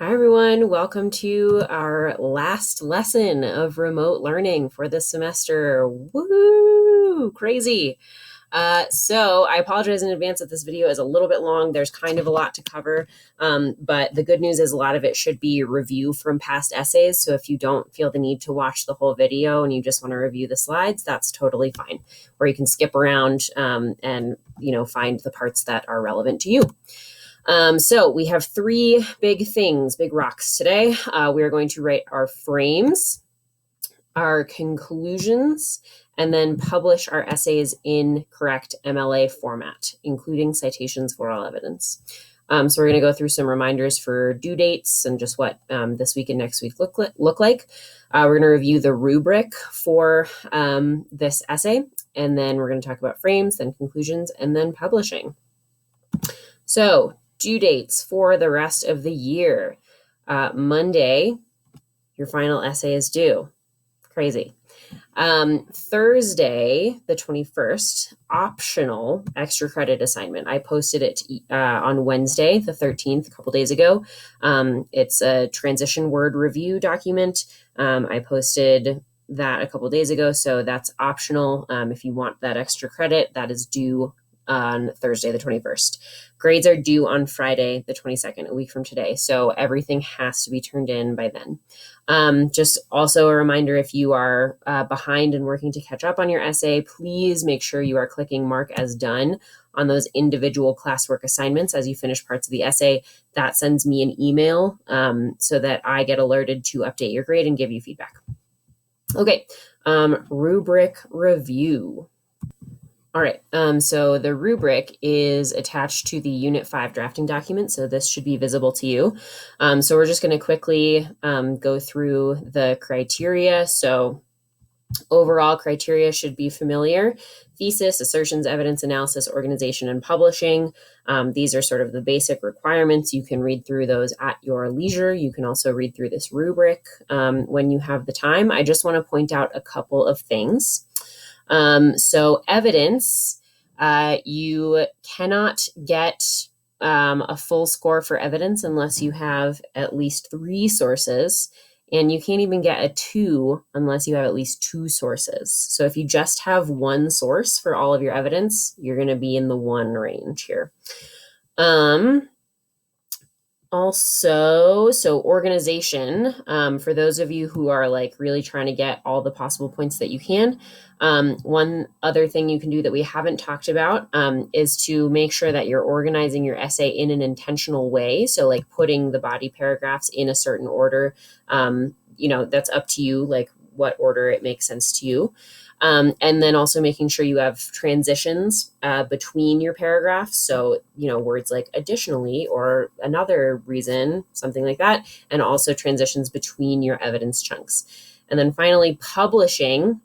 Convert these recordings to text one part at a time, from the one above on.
Hi, everyone. Welcome to our last lesson of remote learning for this semester. Woo! Crazy. So I apologize in advance that this video is a little bit long. There's kind of a lot to cover, but the good news is a lot of it should be review from past essays. So if you don't feel the need to watch the whole video and you just want to review the slides, that's totally fine. Or you can skip around and find the parts that are relevant to you. So we have three big things, big rocks today. We are going to write our frames, our conclusions, and then publish our essays in correct MLA format, including citations for all evidence. So we're going to go through some reminders for due dates and just what this week and next week look like. We're going to review the rubric for this essay, and then we're going to talk about frames, then conclusions, and then publishing. So due dates for the rest of the year. Monday, your final essay is due. Crazy. Thursday, the 21st, optional extra credit assignment. I posted it on Wednesday, the 13th, a couple days ago. It's a transition word review document. I posted that a couple days ago, so that's optional. If you want that extra credit, that is due on Thursday, the 21st. Grades are due on Friday, the 22nd, a week from today. So everything has to be turned in by then. Just also a reminder, if you are behind and working to catch up on your essay, please make sure you are clicking mark as done on those individual classwork assignments as you finish parts of the essay. That sends me an email so that I get alerted to update your grade and give you feedback. Okay, rubric review. All right, so the rubric is attached to the Unit 5 drafting document, so this should be visible to you. So we're just going to quickly go through the criteria. So overall criteria should be familiar: thesis, assertions, evidence, analysis, organization, and publishing. These are sort of the basic requirements. You can read through those at your leisure. You can also read through this rubric when you have the time. I just want to point out a couple of things. So evidence, you cannot get a full score for evidence unless you have at least 3 sources, and you can't even get a 2 unless you have at least 2 sources. So if you just have 1 source for all of your evidence, you're going to be in the 1 range here. Also, so organization, for those of you who are like really trying to get all the possible points that you can, one other thing you can do that we haven't talked about is to make sure that you're organizing your essay in an intentional way. So like putting the body paragraphs in a certain order, that's up to you, like what order it makes sense to you. And then also making sure you have transitions between your paragraphs. So, words like additionally or another reason, something like that, and also transitions between your evidence chunks. And then finally, publishing.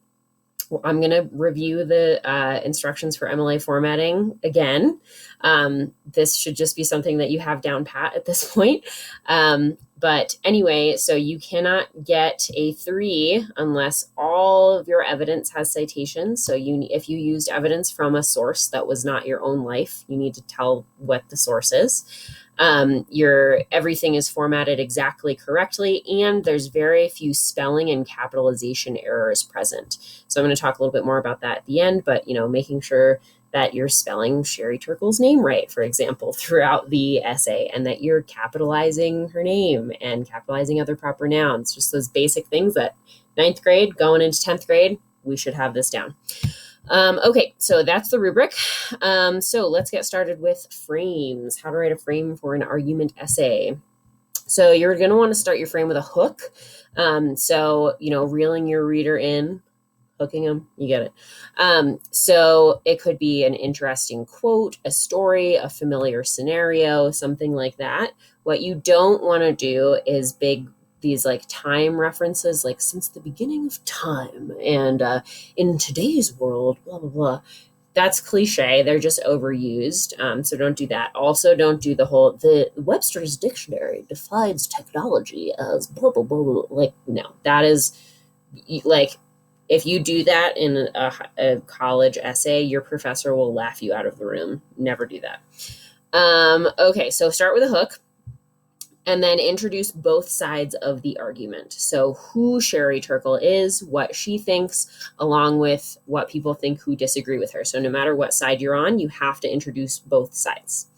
I'm going to review the instructions for MLA formatting again. This should just be something that you have down pat at this point. But anyway, so you cannot get a 3 unless all of your evidence has citations. So if you used evidence from a source that was not your own life, you need to tell what the source is. Everything is formatted exactly correctly, and there's very few spelling and capitalization errors present. So I'm going to talk a little bit more about that at the end, but making sure that you're spelling Sherry Turkle's name right, for example, throughout the essay, and that you're capitalizing her name and capitalizing other proper nouns, just those basic things that 9th grade going into 10th grade, we should have this down. Okay, so that's the rubric. So let's get started with frames. How to write a frame for an argument essay. So you're going to want to start your frame with a hook. So, reeling your reader in, hooking them, you get it. So it could be an interesting quote, a story, a familiar scenario, something like that. What you don't want to do is these like time references, like since the beginning of time and in today's world, blah, blah, blah. That's cliche. They're just overused. So don't do that. Also, don't do the Webster's Dictionary defines technology as blah, blah, blah, blah. Like, no, that is like, if you do that in a college essay, your professor will laugh you out of the room. Never do that. Okay, so start with a hook. and then introduce both sides of the argument. So who Sherry Turkle is, what she thinks, along with what people think who disagree with her. So no matter what side you're on, you have to introduce both sides.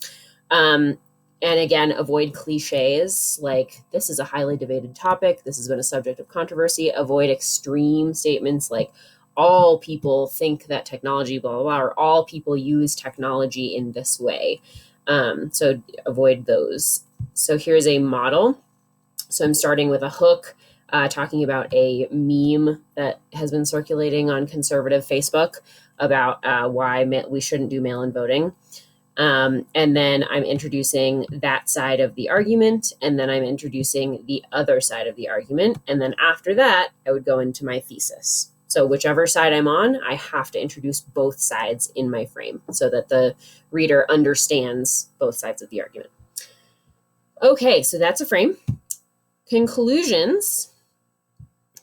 And again, avoid cliches like this is a highly debated topic. This has been a subject of controversy. Avoid extreme statements like all people think that technology, blah, blah, blah, or all people use technology in this way. So avoid those. So here's a model. So I'm starting with a hook, talking about a meme that has been circulating on conservative Facebook about why we shouldn't do mail-in voting. And then I'm introducing that side of the argument, and then I'm introducing the other side of the argument. And then after that, I would go into my thesis. So whichever side I'm on, I have to introduce both sides in my frame so that the reader understands both sides of the argument. Okay, so that's a frame. Conclusions.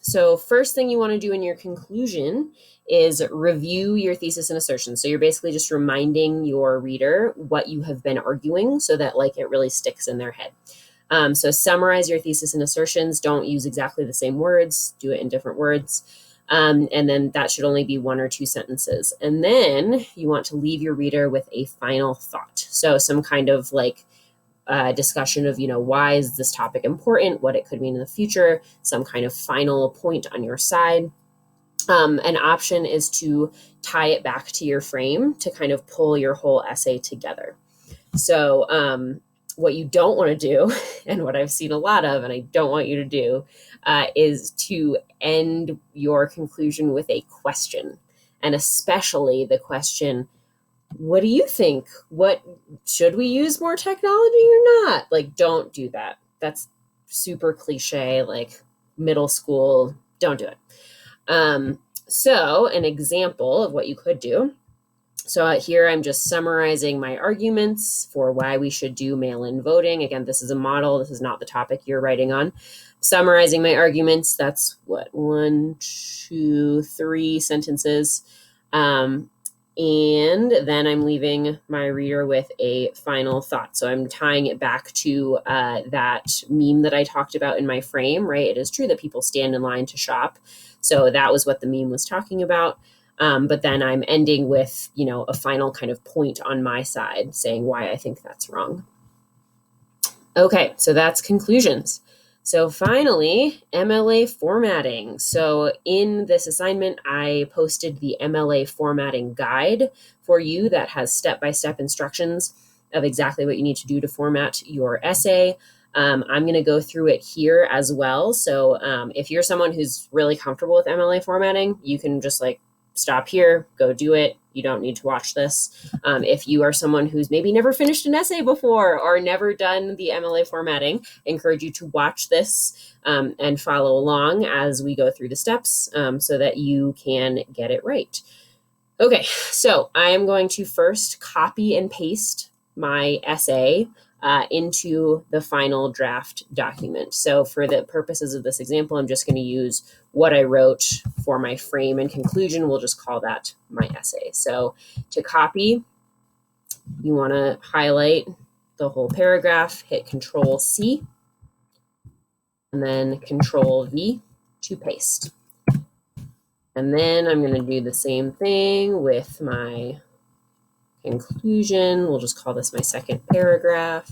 So first thing you want to do in your conclusion is review your thesis and assertions. So you're basically just reminding your reader what you have been arguing so that like it really sticks in their head. So summarize your thesis and assertions. Don't use exactly the same words. Do it in different words. And then that should only be 1 or 2 sentences. And then you want to leave your reader with a final thought. So some kind of like discussion of, why is this topic important, what it could mean in the future, some kind of final point on your side. An option is to tie it back to your frame to kind of pull your whole essay together. So what you don't want to do, and what I've seen a lot of, and I don't want you to do, is to end your conclusion with a question, and especially the question, what do you think? What should we use more technology or not? Like, don't do that. That's super cliche, like middle school. Don't do it. So an example of what you could do. So here I'm just summarizing my arguments for why we should do mail-in voting. Again, this is a model. This is not the topic you're writing on. Summarizing my arguments. That's what, 1, 2, 3 sentences. And then I'm leaving my reader with a final thought. So I'm tying it back to that meme that I talked about in my frame, right? It is true that people stand in line to shop. So that was what the meme was talking about. But then I'm ending with, a final kind of point on my side saying why I think that's wrong. Okay, so that's conclusions. So finally, MLA formatting. So in this assignment, I posted the MLA formatting guide for you that has step-by-step instructions of exactly what you need to do to format your essay. I'm going to go through it here as well. So if you're someone who's really comfortable with MLA formatting, you can just stop here, go do it. You don't need to watch this. If you are someone who's maybe never finished an essay before or never done the MLA formatting, I encourage you to watch this and follow along as we go through the steps so that you can get it right. Okay, so I am going to first copy and paste my essay into the final draft document. So for the purposes of this example, I'm just going to use what I wrote for my frame and conclusion. We'll just call that my essay. So to copy, you want to highlight the whole paragraph, hit Control C, and then Control V to paste. And then I'm going to do the same thing with my conclusion. We'll just call this my second paragraph.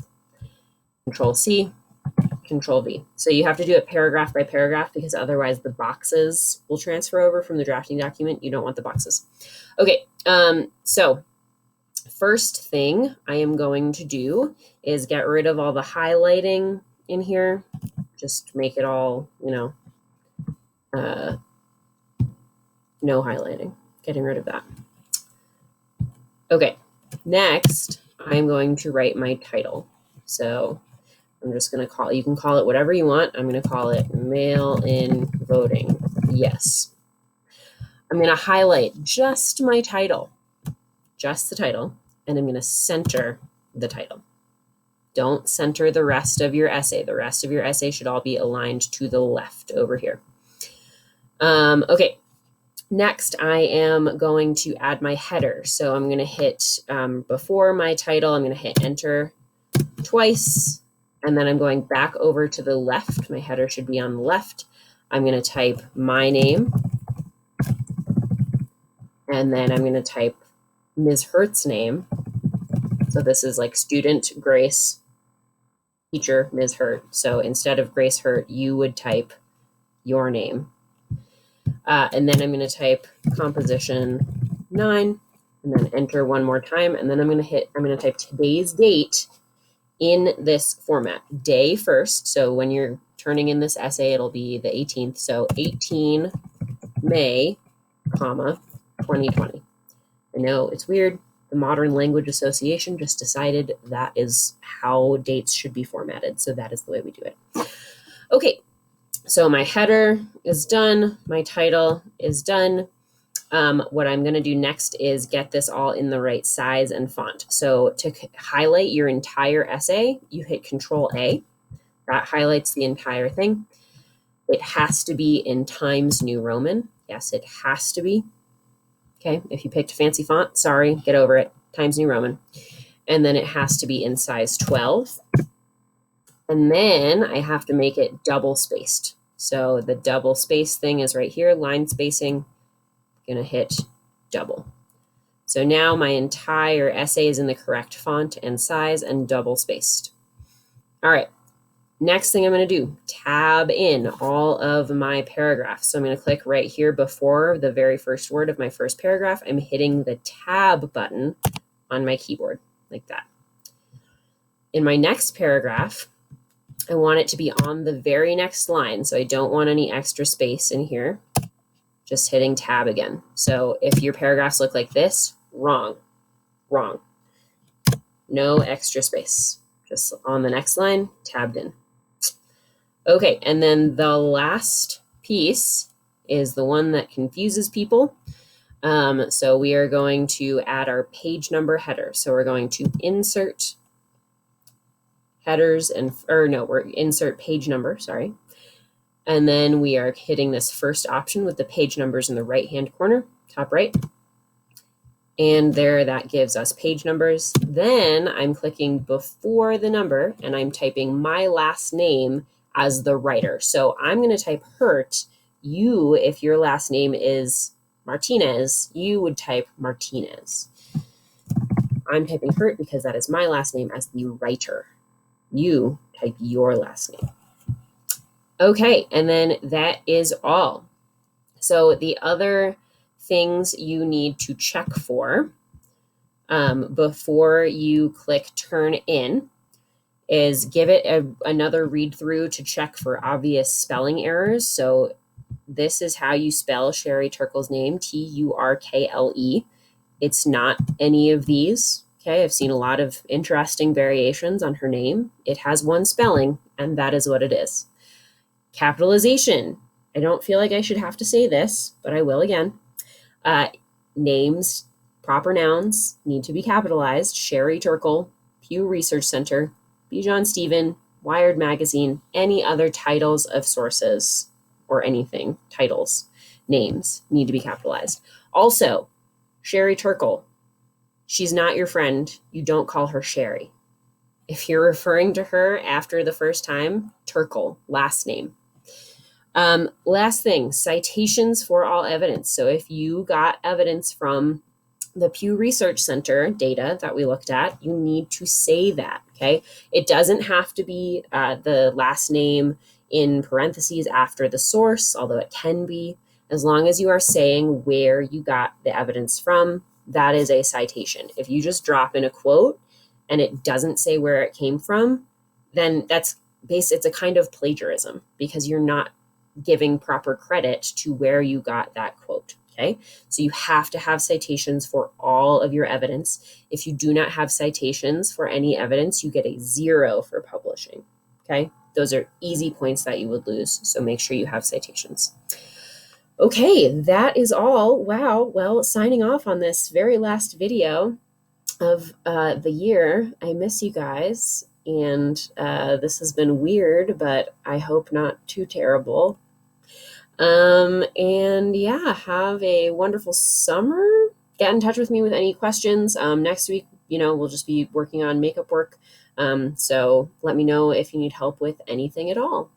Control C, Control V. So you have to do it paragraph by paragraph because otherwise the boxes will transfer over from the drafting document. You don't want the boxes. Okay, so first thing I am going to do is get rid of all the highlighting in here. Just make it all, no highlighting. Getting rid of that. Okay, next I'm going to write my title. So I'm just going to you can call it whatever you want. I'm going to call it mail-in voting. Yes. I'm going to highlight just my title, just the title, and I'm going to center the title. Don't center the rest of your essay. The rest of your essay should all be aligned to the left over here. Okay. Next, I am going to add my header. So I'm going to hit, before my title, I'm going to hit enter twice, And then I'm going back over to the left. My header should be on the left. I'm going to type my name. And then I'm going to type Ms. Hurt's name. So this is like student Grace, teacher Ms. Hurt. So instead of Grace Hurt, you would type your name. And then I'm going to type composition 9 and then enter one more time. And then I'm going to type today's date in this format, day first. So when you're turning in this essay, it'll be the 18th. So 18 May, comma, 2020. I know it's weird. The Modern Language Association just decided that is how dates should be formatted. So that is the way we do it. Okay, so my header is done. My title is done. What I'm going to do next is get this all in the right size and font. So to highlight your entire essay, you hit Control A. That highlights the entire thing. It has to be in Times New Roman. Yes, it has to be. Okay, if you picked a fancy font, sorry, get over it. Times New Roman. And then it has to be in size 12. And then I have to make it double spaced. So the double space thing is right here, line spacing. Going to hit double. So now my entire essay is in the correct font and size and double spaced. All right. Next thing I'm going to do, tab in all of my paragraphs. So I'm going to click right here before the very first word of my first paragraph. I'm hitting the tab button on my keyboard like that. In my next paragraph, I want it to be on the very next line. So I don't want any extra space in here. Just hitting tab again. So if your paragraphs look like this, wrong. No extra space. Just on the next line, tabbed in. Okay, and then the last piece is the one that confuses people. So we are going to add our page number header. So we're going to insert headers insert page number, sorry. And then we are hitting this first option with the page numbers in the right-hand corner, top right. And there, that gives us page numbers. Then I'm clicking before the number and I'm typing my last name as the writer. So I'm going to type Hurt. You, if your last name is Martinez, you would type Martinez. I'm typing Hurt because that is my last name as the writer. You type your last name. Okay, and then that is all. So the other things you need to check for before you click turn in is give it another read through to check for obvious spelling errors. So this is how you spell Sherry Turkle's name, Turkle. It's not any of these. Okay, I've seen a lot of interesting variations on her name. It has one spelling, and that is what it is. Capitalization. I don't feel like I should have to say this, but I will again. Names, proper nouns need to be capitalized. Sherry Turkle, Pew Research Center, Bijan Stephen, Wired Magazine, any other titles of sources or anything, titles, names need to be capitalized. Also, Sherry Turkle, she's not your friend. You don't call her Sherry. If you're referring to her after the first time, Turkle, last name. Last thing, citations for all evidence. So if you got evidence from the Pew Research Center data that we looked at, you need to say that, okay? It doesn't have to be the last name in parentheses after the source, although it can be. As long as you are saying where you got the evidence from, that is a citation. If you just drop in a quote and it doesn't say where it came from, then it's a kind of plagiarism because you're not giving proper credit to where you got that quote. Okay, so you have to have citations for all of your evidence. If you do not have citations for any evidence, you get a 0 for publishing. Okay, those are easy points that you would lose. So make sure you have citations. Okay, that is all. Wow. Well, signing off on this very last video of the year. I miss you guys. And this has been weird, but I hope not too terrible. And yeah, have a wonderful summer. Get in touch with me with any questions. Next week, we'll just be working on makeup work. So let me know if you need help with anything at all.